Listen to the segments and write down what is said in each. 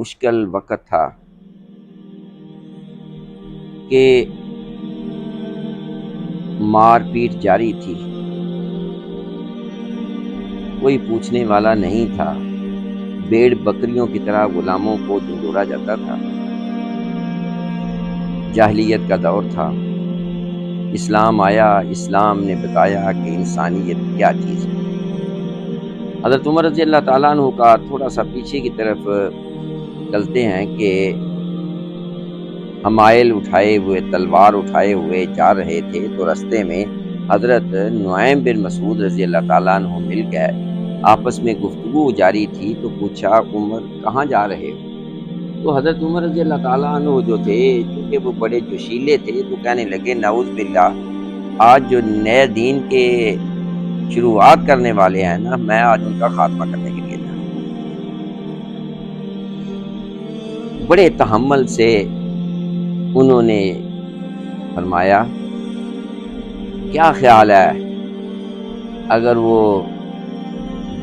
مشکل وقت تھا کہ مار پیٹ جاری تھی، کوئی پوچھنے والا نہیں تھا، بھیڑ بکریوں کی طرح غلاموں کو جھنجھوڑا جاتا تھا۔ جاہلیت کا دور تھا، اسلام آیا، اسلام نے بتایا کہ انسانیت کیا چیز ہے۔ حضرت عمر رضی اللہ تعالیٰ عنہ کا تھوڑا سا پیچھے کی طرف چلتے ہیں کہ حمائل اٹھائے ہوئے، تلوار اٹھائے ہوئے جا رہے تھے تو رستے میں حضرت نعیم بن مسعود رضی اللہ تعالیٰ عنہ مل گئے، آپس میں گفتگو جاری تھی تو پوچھا عمر کہاں جا رہے ہو؟ تو حضرت عمر رضی اللہ تعالیٰ عنہ جو تھے چونکہ وہ بڑے جوشیلے تھے تو کہنے لگے نعوذ باللہ، آج جو نئے دین کے شروعات کرنے والے ہیں نا، میں آج ان کا خاتمہ کرنے کے لیے جا رہا ہوں۔ بڑے تحمل سے انہوں نے فرمایا کیا خیال ہے اگر وہ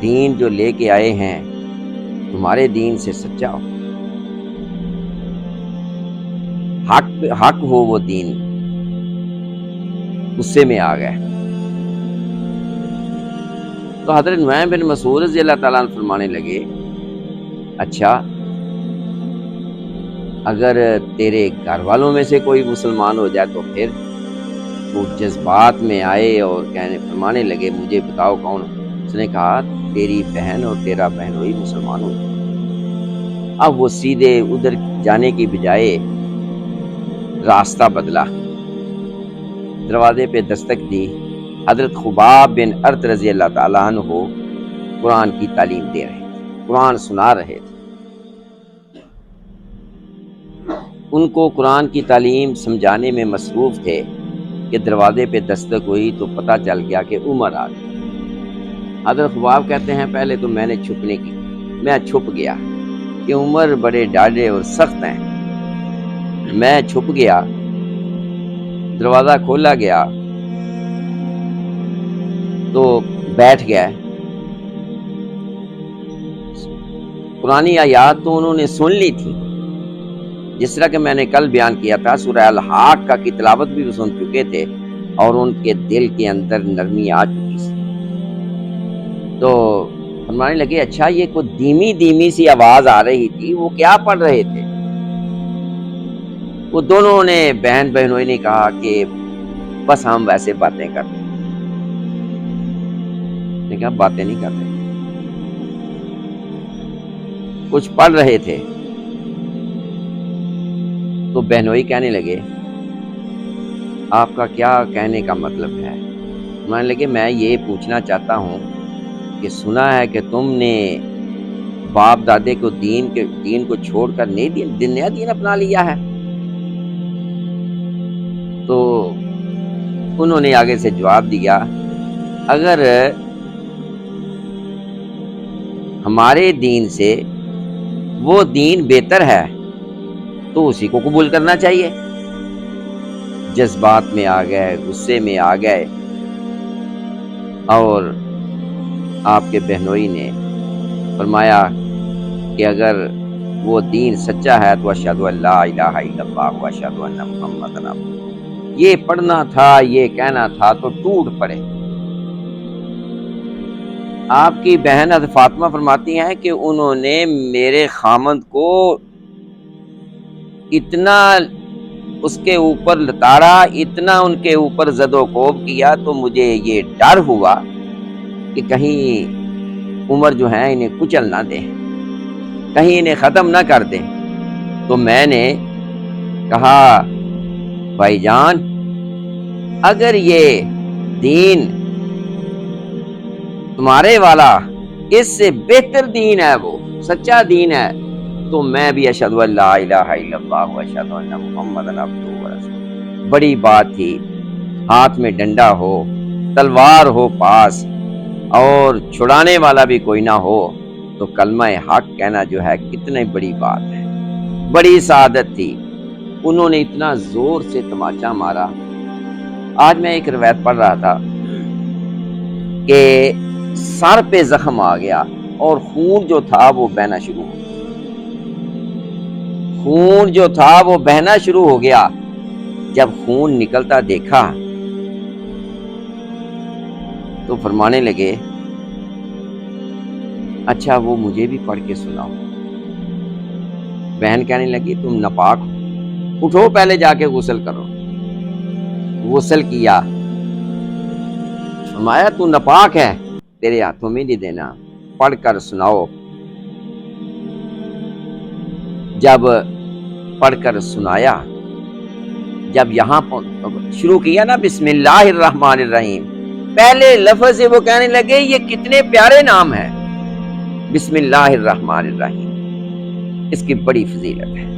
دین جو لے کے آئے ہیں تمہارے دین سے سچا ہو، حق ہو وہ دین؟ غصے میں آ گئے تو حضرت نعیم بن مسعود رضی اللہ تعالیٰ عنہ فرمانے لگے اچھا، اگر تیرے گھر والوں میں سے کوئی مسلمان ہو جائے تو پھر؟ وہ جذبات میں آئے اور فرمانے لگے مجھے بتاؤ کون؟ اس نے کہا تیری بہن اور تیرا بہنوئی مسلمان ہو جائے۔ اب وہ سیدھے ادھر جانے کی بجائے راستہ بدلا، دروازے پہ دستک دی۔ حضرت خباب بن ارت رضی اللہ تعالیٰ عنہ قرآن کی تعلیم دے رہے تھے، قرآن سنا رہے تھے۔ ان کو قرآن کی تعلیم سمجھانے میں مصروف تھے کہ دروازے پہ دستک ہوئی تو پتہ چل گیا کہ عمر آ گئی۔ حضرت خباب کہتے ہیں پہلے تو میں چھپ گیا کہ عمر بڑے ڈاڈے اور سخت ہیں، میں چھپ گیا، دروازہ کھولا گیا تو بیٹھ گئے۔ قرآنی آیات تو انہوں نے سن لی تھی، جس طرح کہ میں نے کل بیان کیا تھا، سورہ الحاقہ کی تلاوت بھی سن چکے تھے اور ان کے دل کے اندر نرمی آ چکی تھی۔ تو فرمانے لگے اچھا یہ کوئی دھیمی دھیمی سی آواز آ رہی تھی، وہ کیا پڑھ رہے تھے؟ وہ دونوں نے بہن بہنوئی نے کہا کہ بس ہم ویسے باتیں کرتے ہیں۔ نے کہا باتیں نہیں کرتے، کچھ پڑھ رہے تھے۔ تو بہنوئی کہنے لگے آپ کا کیا کہنے کا مطلب ہے؟ ماننے لگے میں یہ پوچھنا چاہتا ہوں کہ سنا ہے کہ تم نے باپ دادے کو دین کو چھوڑ کر نیا دین اپنا لیا ہے۔ تو انہوں نے آگے سے جواب دیا اگر ہمارے دین سے وہ دین بہتر ہے تو اسی کو قبول کرنا چاہیے۔ جذبات میں آ گئے، غصے میں آ گئے، اور آپ کے بہنوئی نے فرمایا کہ اگر وہ دین سچا ہے تو اشہد ان لا الہ الا اللہ واشہد ان محمد عبدہ۔ یہ پڑھنا تھا، یہ کہنا تھا تو ٹوٹ پڑے۔ آپ کی بہن حضرت فاطمہ فرماتی ہیں کہ انہوں نے میرے خامند کو اتنا اس کے اوپر لتاڑا، اتنا ان کے اوپر زد و کوب کیا تو مجھے یہ ڈر ہوا کہ کہیں عمر جو ہے انہیں کچل نہ دے، کہیں انہیں ختم نہ کر دے۔ تو میں نے کہا بھائی جان اگر یہ دین تمہارے والا اس سے بہتر دین ہے، وہ سچا دین ہے، تو میں بھی اشہد ان لا الہ الا اللہ واشہد ان محمد عبدہ ورسولہ۔ بڑی بات تھی، ہاتھ میں ڈنڈا ہو، تلوار ہو پاس، اور چھڑانے والا بھی کوئی نہ ہو تو کلمہ حق کہنا جو ہے کتنی بڑی بات ہے، بڑی سعادت تھی۔ انہوں نے اتنا زور سے تماچا مارا۔ آج میں ایک روایت پڑھ رہا تھا کہ سر پہ زخم آ گیا اور خون جو تھا وہ بہنا شروع ہو گیا۔ خون جو تھا وہ بہنا شروع ہو گیا. جب خون نکلتا دیکھا تو فرمانے لگے اچھا وہ مجھے بھی پڑھ کے سناؤ. بہن کہنے لگی تم ناپاک ہو، اٹھو پہلے جا کے غسل کرو. غسل کیا، فرمایا تو ناپاک ہے، تیرے ہاتھوں میں نہیں دینا، پڑھ کر سناؤ. جب پڑھ کر سنایا، جب یہاں شروع کیا نا بسم اللہ الرحمن الرحیم، پہلے لفظ سے وہ کہنے لگے یہ کتنے پیارے نام ہیں. بسم اللہ الرحمن الرحیم، اس کی بڑی فضیلت ہے.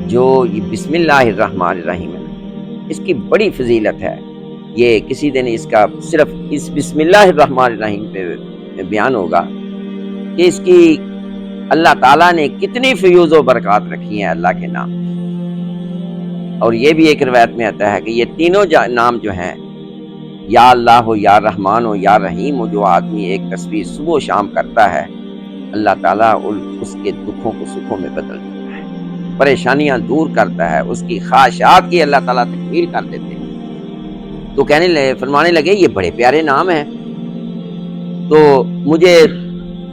جو یہ بسم اللہ الرحمن الرحیم ہے اس کی بڑی فضیلت ہے. یہ کسی دن اس کا صرف اس بسم اللہ الرحمن الرحیم پہ بیان ہوگا کہ اس کی اللہ تعالیٰ نے کتنی فیوز و برکات رکھی ہیں اللہ کے نام. اور یہ بھی ایک روایت میں آتا ہے کہ یہ تینوں نام جو ہیں، یا اللہ ہو، یا رحمان ہو، یا رحیم ہو، جو آدمی ایک تصویر صبح و شام کرتا ہے اللہ تعالیٰ اس کے دکھوں کو سکھوں میں بدل دیتا ہے، پریشانیاں دور کرتا ہے، اس کی خواہشات کی اللہ تعالیٰ تکمیل کر دیتے ہیں. تو فرمانے لگے یہ بڑے پیارے نام ہیں. تو مجھے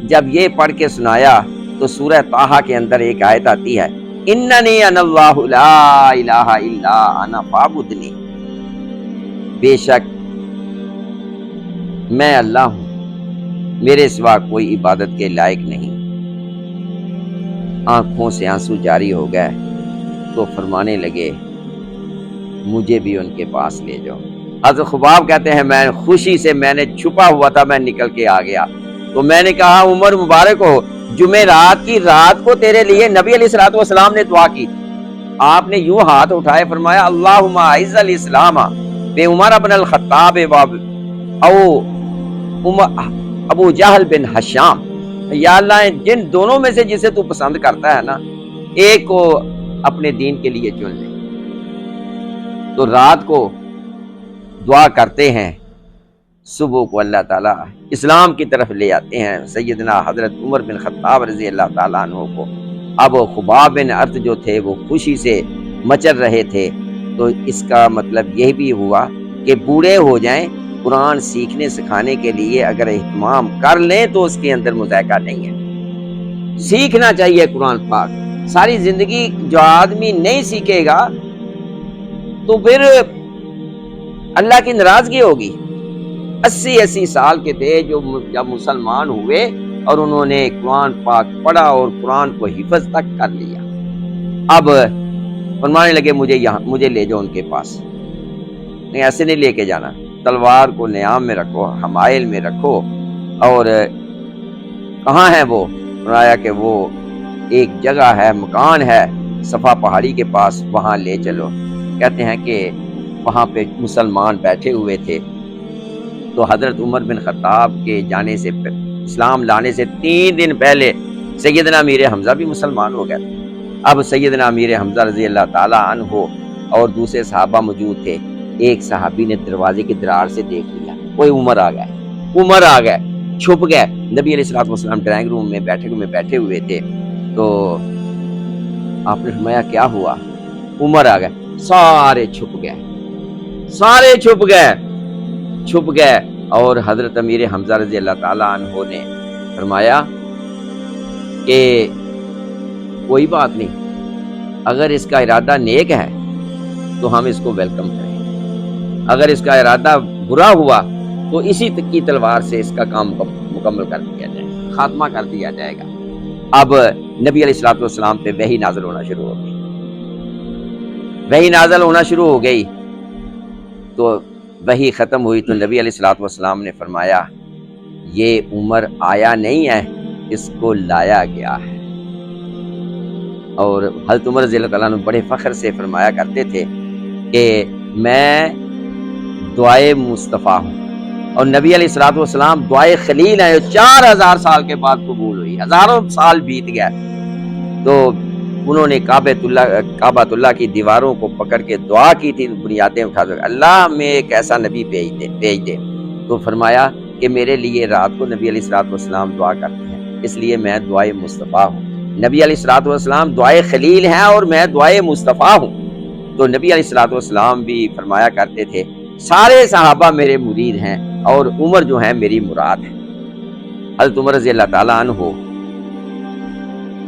جب یہ پڑھ کے سنایا تو سورہ طٰہٰ کے اندر ایک آیت آتی ہے، اننی انا اللہ لا الہ الا انا فاعبدنی، بے شک میں اللہ ہوں، میرے سوا کوئی عبادت کے لائق نہیں. آنکھوں سے آنسو جاری ہو گئے تو فرمانے لگے مجھے بھی ان کے پاس لے جاؤ. حضرت خباب کہتے ہیں میں خوشی سے، میں نے چھپا ہوا تھا، میں نکل کے آ گیا. تو میں نے کہا عمر مبارک ہو، جمعرات کی رات کو تیرے لیے نبی علیہ الصلوۃ والسلام نے دعا کی. آپ نے یوں ہاتھ اٹھائے، فرمایا اللہم اعز الاسلام بے عمر بن الخطاب او ابو جہل بن ہشام، یا اللہ جن دونوں میں سے جسے تو پسند کرتا ہے نا ایک کو اپنے دین کے لیے چن لے. تو رات کو دعا کرتے ہیں، صبح کو اللہ تعالیٰ اسلام کی طرف لے آتے ہیں سیدنا حضرت عمر بن خطاب رضی اللہ تعالیٰ عنہ کو. اب خباب بن ارت جو تھے وہ خوشی سے مچل رہے تھے. تو اس کا مطلب یہ بھی ہوا کہ بوڑھے ہو جائیں قرآن سیکھنے سکھانے کے لیے اگر اہتمام کر لیں تو اس کے اندر مذائقہ نہیں ہے. سیکھنا چاہیے قرآن پاک. ساری زندگی جو آدمی نہیں سیکھے گا تو پھر اللہ کی ناراضگی ہوگی. 80 سال کے تھے جو جب مسلمان ہوئے اور انہوں نے قرآن پاک پڑھا اور قرآن کو حفظ تک کر لیا. اب فرمانے لگے مجھے لے جاؤ ان کے پاس. نہیں ایسے نہیں لے کے جانا، تلوار کو نیام میں رکھو، حمائل میں رکھو. اور کہاں ہے وہ؟ فرمایا کہ وہ ایک جگہ ہے، مکان ہے صفا پہاڑی کے پاس، وہاں لے چلو. کہتے ہیں کہ وہاں پہ مسلمان بیٹھے ہوئے تھے. تو حضرت عمر بن خطاب کے جانے سے، اسلام لانے سے 3 دن پہلے سیدنا امیر حمزہ بھی مسلمان ہو گئے تھے. اب سیدنا امیر حمزہ رضی اللہ تعالیٰ عنہ اور دوسرے صحابہ موجود تھے. ایک صحابی نے دروازے کی درار سے دیکھ لیا، کوئی عمر آ گئے، چھپ گئے. نبی علیہ الصلوۃ والسلام ڈرائنگ روم میں بیٹھے ہوئے تھے. تو آپ نے فرمایا کیا ہوا؟ عمر آ گئے. سارے چھپ گئے. اور حضرت امیر حمزہ رضی اللہ تعالیٰ عنہ نے فرمایا کہ کوئی بات نہیں، اگر اس کا ارادہ نیک ہے تو ہم اس کو ویلکم کریں، اگر اس کا ارادہ برا ہوا تو اسی کی تلوار سے اس کا کام مکمل کر دیا جائے گا، خاتمہ کر دیا جائے گا. اب نبی علیہ الصلوۃ والسلام پہ وحی نازل ہونا شروع ہو گئی. تو وحی ختم ہوئی تو نبی علیہ الصلوۃ والسلام نے فرمایا یہ عمر آیا نہیں ہے، اس کو لایا گیا ہے. اور حضرت عمر رضی اللہ تعالیٰ عنہ بڑے فخر سے فرمایا کرتے تھے کہ میں دعائے مصطفیٰ ہوں، اور نبی علیہ الصلوۃ والسلام دعائے خلیل ہیں، 4000 سال کے بعد قبول ہوئی. ہزاروں سال بیت گئے تو انہوں نے کعبۃ اللہ کی دیواروں کو پکڑ کے دعا کی تھی، بنیادیں اٹھا کر اللہ میں ایک ایسا نبی بھیج دے. تو فرمایا کہ میرے لیے رات کو نبی علیہ الصلوۃ والسلام دعا کرتے ہیں، اس لیے میں دعائے مصطفیٰ ہوں. نبی علیہ الصلوۃ والسلام دعائے خلیل ہیں اور میں دعائے مصطفیٰ ہوں. تو نبی علیہ الصلوۃ والسلام بھی فرمایا کرتے تھے سارے صحابہ میرے مرید ہیں اور عمر جو ہے میری مراد ہے. حضرت عمر رضی اللہ تعالیٰ عنہ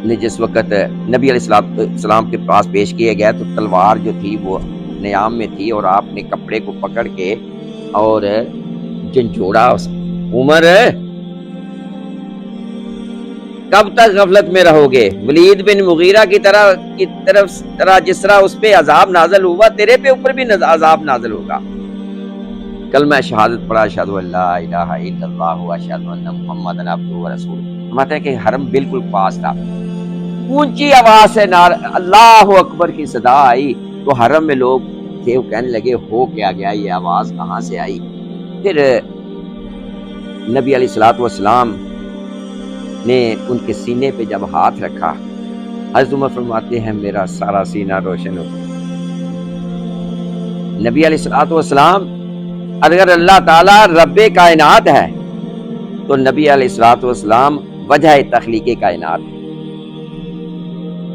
نے جس وقت نبی علیہ السلام کے پاس پیش کیے گئے تو تلوار جو تھی وہ نیام میں تھی اور آپ نے کپڑے کو پکڑ کے اور جھنجھوڑا. عمر کب تک غفلت میں رہو گے؟ ولید بن مغیرہ کی طرح جس طرح اس پہ عذاب نازل ہوا تیرے پہ اوپر بھی عذاب نازل ہوگا. کلمہ شہادت پڑھا اشہد ان لا الہ الا اللہ واشہد ان محمد عبدہ ورسولہ. فرماتے ہیں کہ حرم بالکل پاس تھا. اونچی آواز سے اللہ اکبر کی صدا آئی تو حرم میں لوگ تھے وہ کہنے لگے ہو کیا گیا، یہ آواز کہاں سے آئی؟ پھر نبی علیہ الصلوۃ والسلام نے ان کے سینے پہ جب ہاتھ رکھا، حضرت عمر فرماتے ہیں میرا سارا سینہ روشن ہو گیا. نبی علیہ الصلوۃ والسلام اگر اللہ تعالیٰ رب کائنات ہے تو نبی علیہ الصلوۃ والسلام وجہ تخلیق کائنات ہے.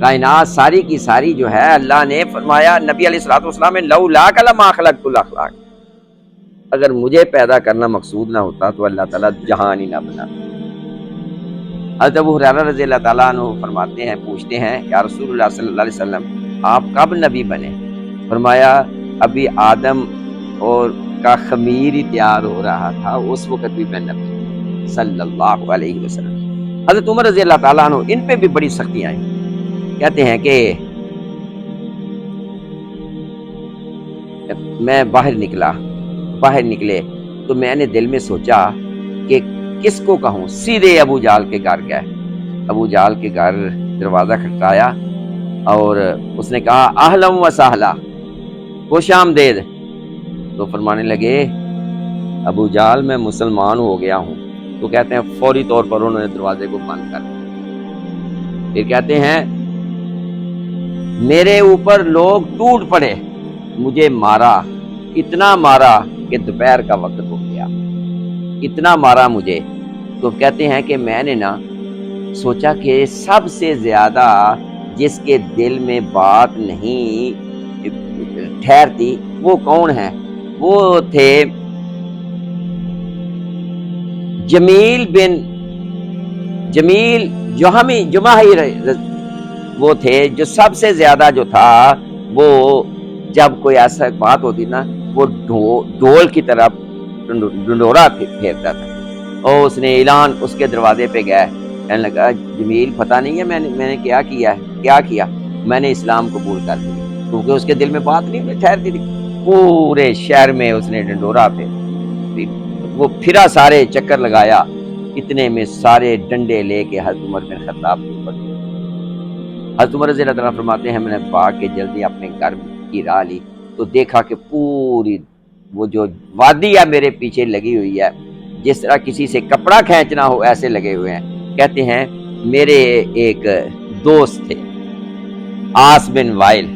کائنات ساری کی ساری جو ہے اللہ نے فرمایا نبی علیہ الصلوۃ والسلام نے لولا لما خلقت الاخلاق، اگر مجھے پیدا کرنا مقصود نہ ہوتا تو اللہ تعالیٰ جہان ہی نہ بناتا. حضرت ابو ہریرہ رضی اللہ تعالیٰ عنہ فرماتے ہیں، پوچھتے ہیں یا رسول اللہ صلی اللہ علیہ وسلم آپ کب نبی بنے؟ فرمایا ابھی آدم اور کا خمیر ہی تیار ہو رہا تھا اس وقت بھی میں نبی صلی اللہ علیہ وسلم. حضرت عمر رضی اللہ تعالیٰ عنہ ان پہ بھی بڑی سختیاں آئیں. کہتے ہیں کہ میں باہر نکلے تو میں نے دل میں سوچا کہ کس کو کہوں. سیدھے ابو جہل کے گھر گئے. ابو جہل کے گھر دروازہ کھٹکایا اور اس نے کہا اہلا و سہلا، خوش آمدید. تو فرمانے لگے ابو جہل میں مسلمان ہو گیا ہوں. تو کہتے ہیں فوری طور پر انہوں نے دروازے کو بند کر دیا. پھر کہتے ہیں میرے اوپر لوگ ٹوٹ پڑے، مجھے مارا، اتنا مارا کہ دوپہر کا وقت ہو گیا، اتنا مارا مجھے. تو کہتے ہیں کہ میں نے نا سوچا کہ سب سے زیادہ جس کے دل میں بات نہیں ٹھہرتی وہ کون ہے؟ وہ تھے جمیل جماہی. وہ تھے جو سب سے زیادہ جو تھا وہ جب کوئی ایسا بات ہوتی نا وہ ڈھول کی طرف ڈنڈورا پھیرتا تھا. اور اس نے اعلان اس کے دروازے پہ گئے، کہنے لگا جمیل پتہ نہیں ہے میں نے کیا کیا میں نے اسلام قبول کر لیا. کیونکہ اس کے دل میں بات نہیں ٹھہرتی تھی. پورے شہر میں اس نے ڈنڈورا وہ پھرا، سارے چکر لگایا، اتنے میں سارے ڈنڈے لے کے حضرت عمر بن خطاب کے اوپر. حضرت عمر رضی اللہ عنہ فرماتے ہیں میں نے بھاگ کے جلدی اپنے گھر کی راہ لی تو دیکھا کہ پوری وہ جو وادی ہے میرے پیچھے لگی ہوئی ہے، جس طرح کسی سے کپڑا کھینچنا ہو ایسے لگے ہوئے ہیں. کہتے ہیں میرے ایک دوست تھے آس بن وائل،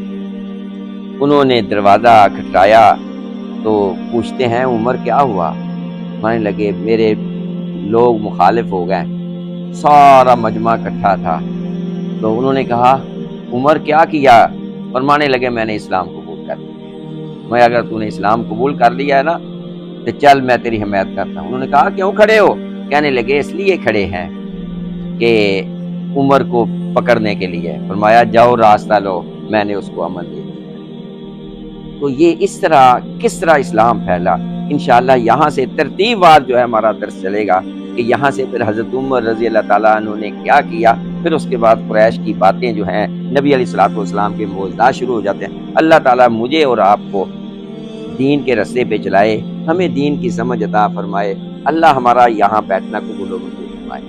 انہوں نے دروازہ کھٹکایا تو پوچھتے ہیں عمر کیا ہوا؟ مانے لگے میرے لوگ مخالف ہو گئے، سارا مجمع اکٹھا تھا. تو انہوں نے کہا عمر کیا کیا؟ فرمانے لگے میں نے اسلام قبول کر لیا. میں اگر تو نے اسلام قبول کر لیا ہے نا تو چل میں تیری حمایت کرتا ہوں. انہوں نے کہا کیوں کھڑے ہو؟ کہنے لگے اس لیے کھڑے ہیں کہ عمر کو پکڑنے کے لیے. فرمایا جاؤ راستہ لو، میں نے اس کو امن دے دیا. تو یہ اس طرح کس طرح اسلام پھیلا. انشاءاللہ یہاں سے ترتیب وار جو ہے ہمارا درس چلے گا کہ یہاں سے پھر حضرت عمر رضی اللہ تعالیٰ عنہ نے کیا کیا، پھر اس کے بعد قریش کی باتیں جو ہیں نبی علیہ الصلوۃ والسلام کے معجزات شروع ہو جاتے ہیں. اللہ تعالیٰ مجھے اور آپ کو دین کے رستے پہ چلائے، ہمیں دین کی سمجھ عطا فرمائے. اللہ ہمارا یہاں بیٹھنا قبول و منظور فرمائے.